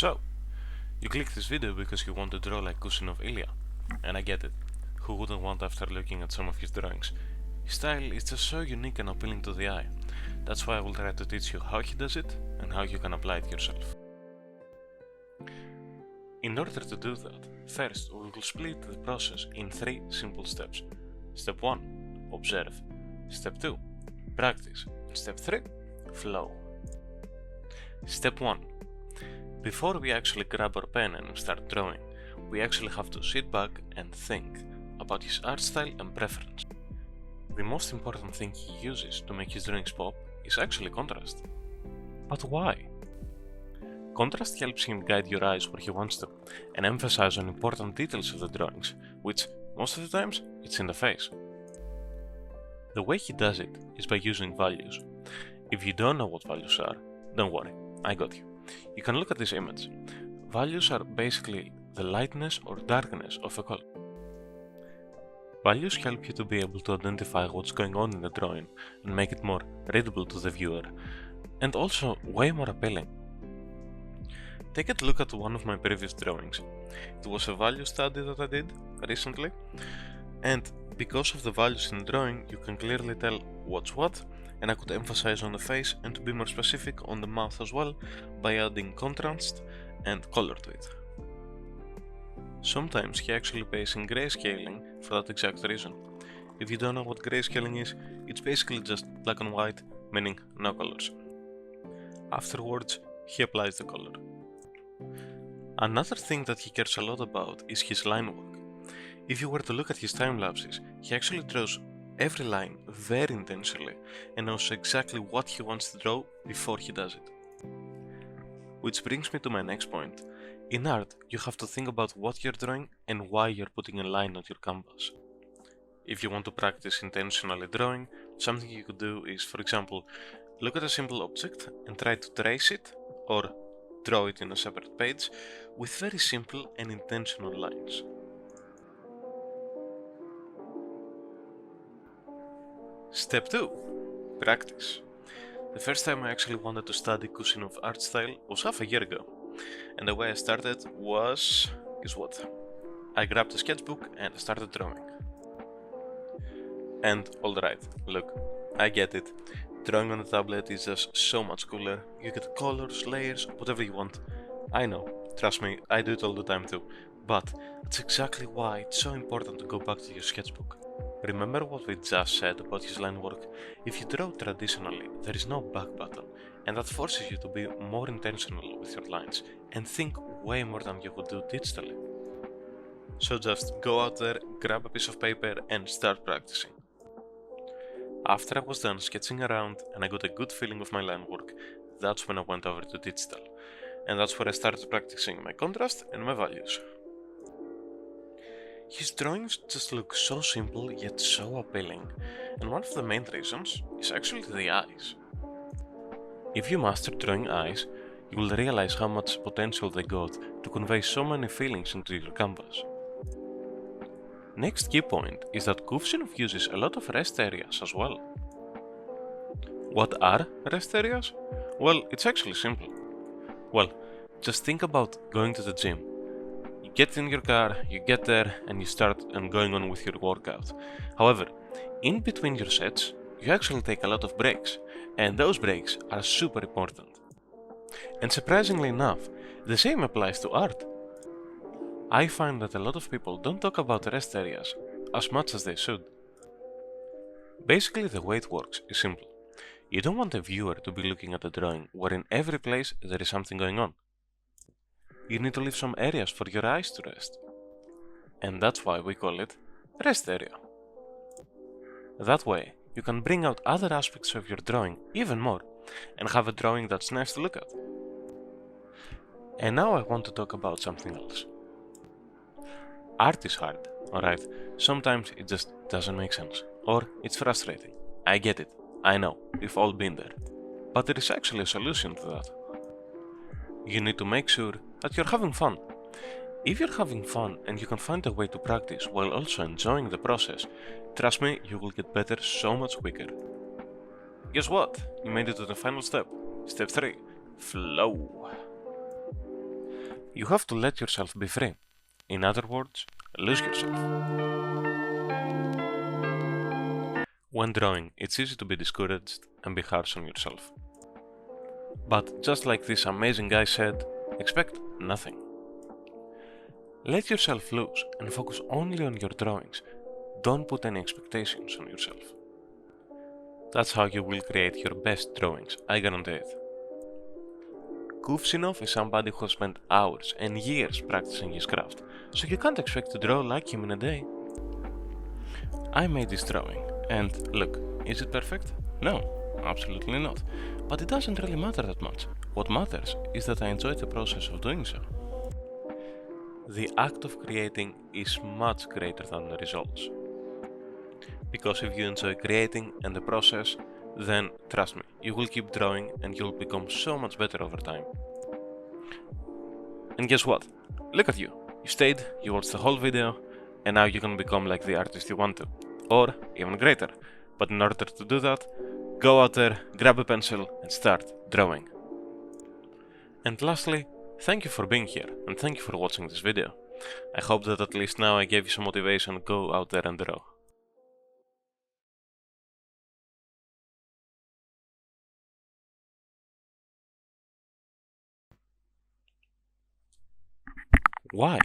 So, you clicked this video because you want to draw like Kuvshinov Ilya, and I get it. Who wouldn't want after looking at some of his drawings? His style is just so unique and appealing to the eye. That's why I will try to teach you how he does it and how you can apply it yourself. In order to do that, first we will split the process in 3 simple steps. Step 1. Observe. Step 2. Practice. Step 3. Flow. Step 1. Before we actually grab our pen and start drawing, we actually have to sit back and think about his art style and preference. The most important thing he uses to make his drawings pop is actually contrast. But why? Contrast helps him guide your eyes where he wants to and emphasize on important details of the drawings, which, most of the times, it's in the face. The way he does it is by using values. If you don't know what values are, don't worry, I got you. You can look at this image. Values are basically the lightness or darkness of a color. Values help you to be able to identify what's going on in the drawing and make it more readable to the viewer, and also way more appealing. Take a look at one of my previous drawings. It was a value study that I did recently, and because of the values in the drawing, you can clearly tell what's what, and I could emphasize on the face and to be more specific on the mouth as well by adding contrast and color to it. Sometimes he actually pays in grayscaling for that exact reason. If you don't know what grayscaling is, it's basically just black and white, meaning no colors. Afterwards, he applies the color. Another thing that he cares a lot about is his line work. If you were to look at his time lapses, he actually draws every line very intentionally and knows exactly what he wants to draw before he does it. Which brings me to my next point. In art, you have to think about what you're drawing and why you're putting a line on your canvas. If you want to practice intentionally drawing, something you could do is, for example, look at a simple object and try to trace it or draw it in a separate page with very simple and intentional lines. Step 2. Practice. The first time I actually wanted to study Kuvshinov art style was half a year ago, and the way I started was... guess what? I grabbed a sketchbook and started drawing. And alright, look, I get it. Drawing on a tablet is just so much cooler. You get colors, layers, whatever you want. I know, trust me, I do it all the time too. But that's exactly why it's so important to go back to your sketchbook. Remember what we just said about his line work? If you draw traditionally, there is no back button, and that forces you to be more intentional with your lines and think way more than you would do digitally. So just go out there, grab a piece of paper and start practicing. After I was done sketching around and I got a good feeling of my line work, that's when I went over to digital, and that's where I started practicing my contrast and my values. His drawings just look so simple yet so appealing, and one of the main reasons is actually the eyes. If you master drawing eyes, you will realize how much potential they got to convey so many feelings into your canvas. Next key point is that Kuvshinov uses a lot of rest areas as well. What are rest areas? Well, it's actually simple. Well, just think about going to the gym. You get in your car, you get there, and you start going on with your workout. However, in between your sets, you actually take a lot of breaks, and those breaks are super important. And surprisingly enough, the same applies to art. I find that a lot of people don't talk about rest areas as much as they should. Basically, the way it works is simple. You don't want the viewer to be looking at a drawing where in every place there is something going on. You need to leave some areas for your eyes to rest. And that's why we call it rest area. That way, you can bring out other aspects of your drawing even more and have a drawing that's nice to look at. And now I want to talk about something else. Art is hard, alright? Sometimes it just doesn't make sense, or it's frustrating. I get it, I know, we've all been there. But there is actually a solution to that. You need to make sure that you're having fun. If you're having fun and you can find a way to practice while also enjoying the process, trust me, you will get better so much quicker. Guess what? You made it to the final step. Step 3. Flow. You have to let yourself be free. In other words, lose yourself. When drawing, it's easy to be discouraged and be harsh on yourself. But just like this amazing guy said, expect nothing. Let yourself loose and focus only on your drawings. Don't put any expectations on yourself. That's how you will create your best drawings, I guarantee it. Kuvshinov is somebody who has spent hours and years practicing his craft, so you can't expect to draw like him in a day. I made this drawing, and look, is it perfect? No, absolutely not. But it doesn't really matter that much. What matters is that I enjoyed the process of doing so. The act of creating is much greater than the results. Because if you enjoy creating and the process, then trust me, you will keep drawing and you'll become so much better over time. And guess what? Look at you. You stayed, you watched the whole video, and now you can become like the artist you want to. Or even greater. But in order to do that, go out there, grab a pencil, and start drawing. And lastly, thank you for being here, and thank you for watching this video. I hope that at least now I gave you some motivation to go out there and draw. Why?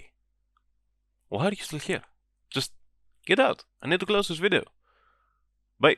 Why are you still here? Just get out. I need to close this video. Bye.